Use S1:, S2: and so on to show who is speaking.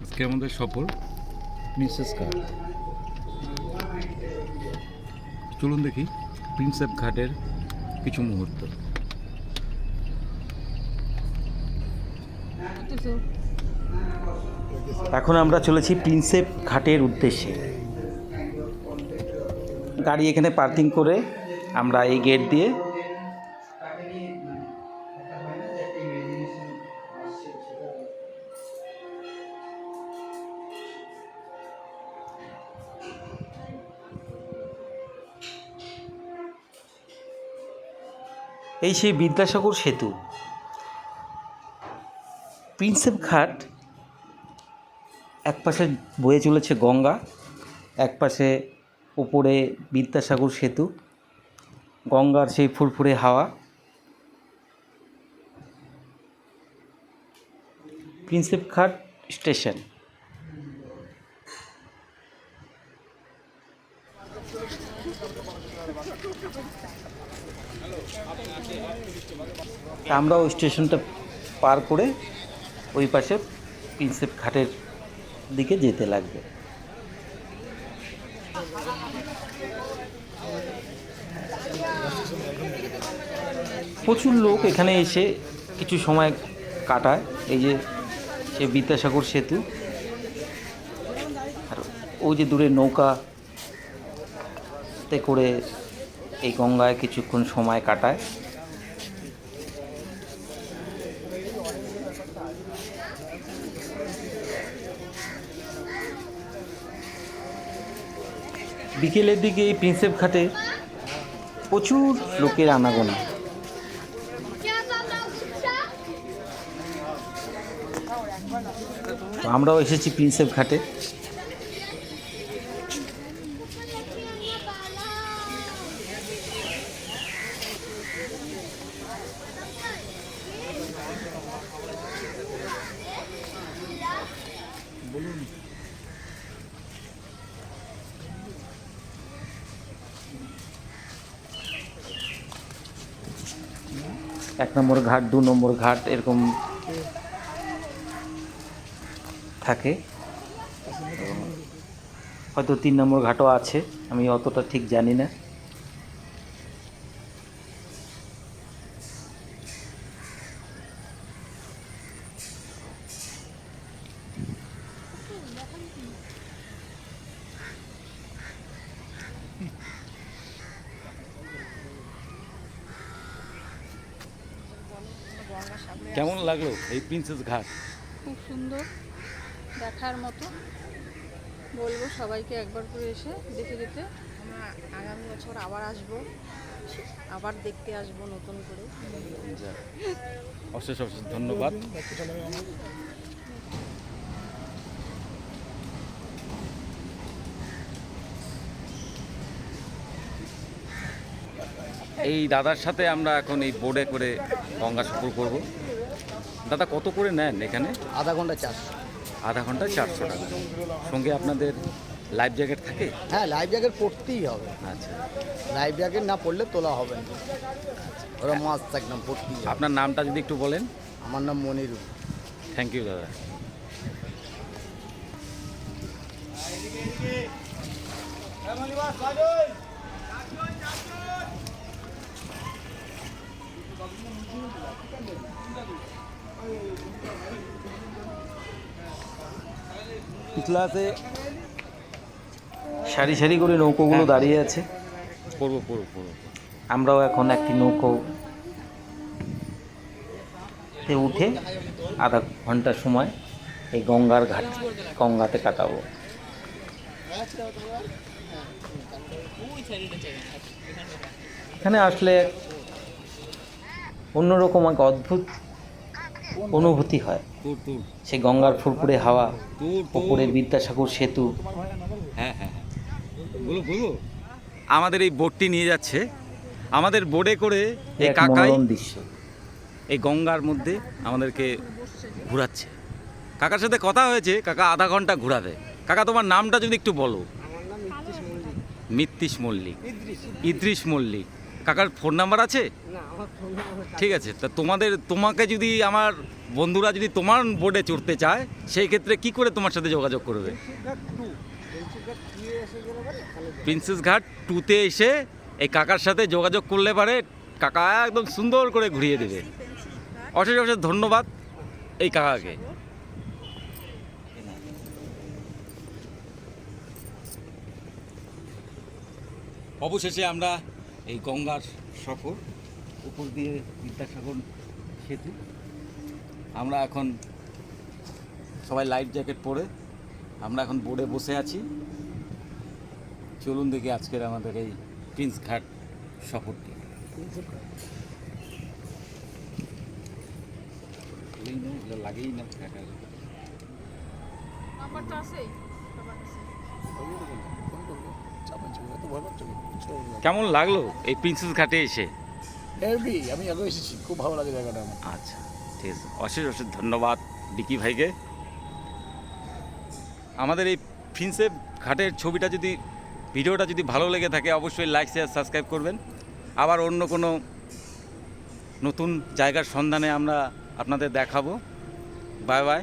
S1: আজকে আমাদের সফর প্রিন্সেস ঘাট। চলুন দেখি প্রিন্সেপ ঘাটের কিছু মুহূর্ত।
S2: এখন আমরা চলেছি প্রিন্সেপ ঘাটের উদ্দেশ্যে। গাড়ি এখানে পার্কিং করে আমরা এই গেট দিয়ে এই সেই বিদ্যাসাগর সেতু। প্রিন্সেপ ঘাট এক পাশে বয়ে চলেছে গঙ্গা, এক পাশে উপরে বিদ্যাসাগর সেতু, গঙ্গার সেই ফুরফুরে হাওয়া। প্রিন্সেপ ঘাট স্টেশন। আমরাও স্টেশনটা পার করে ওই পাশে প্রিন্সেপ ঘাটের দিকে যেতে লাগবে। প্রচুর লোক এখানে এসে কিছু সময় কাটায়। এই যে সে বিদ্যাসাগর সেতু, আর ওই যে দূরে নৌকাতে করে এই গঙ্গায় কিছুক্ষণ সময় কাটায়। বিকেলের দিকে এই প্রিন্সেপ ঘাটে প্রচুর লোকের আনাগোনা। আমরাও এসেছি প্রিন্সেপ ঘাটে। এক নম্বর ঘাট, 2 নম্বর ঘাট এরকম থাকে, হয়তো 3 নম্বর ঘাটও আছে, আমি অতটা ঠিক জানি না।
S1: কেমন লাগলো এই প্রিন্সেস ঘাট?
S3: খুব সুন্দর, দেখার মতো। বলবো সবাইকে একবার করে এসে দেখে যেতে। আমরা আগামী বছর আবার আসবো, আবার দেখতে আসবো নতুন করে।
S1: অশেষ অশেষ ধন্যবাদ। এই দাদার সাথে আমরা এখন এই বোর্ডে করে গঙ্গা সফর করব। দাদা কত করে নেন এখানে?
S4: আধা ঘন্টা 400।
S1: আধা ঘন্টায় 400 টাকা। সঙ্গে আপনাদের লাইফ জ্যাকেট থাকে?
S4: হ্যাঁ, লাইফ জ্যাকেট পরতেই হবে।
S1: আচ্ছা,
S4: লাইফ জ্যাকেট না পরলে তোলা হবে না, ওরা মাছ একদম পরতেই হবে।
S1: আপনার নামটা যদি একটু বলেন।
S4: আমার নাম মনিরুল।
S1: থ্যাংক ইউ দাদা।
S2: ক্লাসে সারি সারি করে নৌকোগুলো দাঁড়িয়ে আছে।
S1: পড়বো পড়বো পড়বো।
S2: আমরাও এখন একটি নৌকোতে উঠে আধা ঘন্টা সময় এই গঙ্গাতে কাটাবো। এখানে আসলে অন্যরকম এক অদ্ভুত অনুভূতি হয়। সে গঙ্গার ফুরফুরে হাওয়া, উপরে বিদ্যাসাগর সেতু।
S1: হ্যাঁ হ্যাঁ হ্যাঁ, বলো। আমাদের এই বোটটি নিয়ে যাচ্ছে, আমাদের বোটে করে এই
S2: এক
S1: কাকাই
S2: মনোরম দৃশ্য
S1: এই গঙ্গার মধ্যে আমাদেরকে ঘোরাচ্ছে। কাকার সাথে কথা হয়েছে, কাকা আধা ঘন্টা ঘোরাবে। কাকা তোমার নামটা যদি একটু বলো। মিত্তিশ মল্লিক। ইদ্রিস মল্লিক। কাকার ফোন নাম্বার আছে? ঠিক আছে, তা তোমাকে যদি আমার বন্ধুরা যদি তোমার বোর্ডে চড়তে চায় সেই ক্ষেত্রে কি করে তোমার সাথে যোগাযোগ করবে? প্রিন্সেস ঘাট 2-তে এসে এই কাকার সাথে যোগাযোগ করলে পারে কাকা একদম সুন্দর করে ঘুরিয়ে দেবে। অশেষ অশেষ ধন্যবাদ এই কাকাকে। অবশেষে আমরা এই গঙ্গার সফর উপর দিয়ে বিদ্যাসাগর সেতু, আমরা এখন সবাই লাইফ জ্যাকেট পরে আমরা এখন বোর্ডে বসে আছি। চলুন দেখি আজকের আমাদের এই প্রিন্স ঘাট সফরটি। লাগেই না
S3: নাম্বার তো আছেই সবার কাছে।
S1: কেমন লাগলো এই প্রিন্সেস ঘাটে এসে?
S4: হেভি, আমি আগে এসেছি, খুব ভালো লাগে জায়গাটা আমার।
S1: আচ্ছা ঠিক আছে, অশেষ অশেষ ধন্যবাদ ডিকি ভাইকে। আমাদের এই প্রিন্সেস ঘাটের ছবিটা যদি ভিডিওটা যদি ভালো লেগে থাকে অবশ্যই লাইক শেয়ার সাবস্ক্রাইব করবেন। আবার অন্য কোনো নতুন জায়গার সন্ধানে আমরা আপনাদের দেখাবো। Bye bye.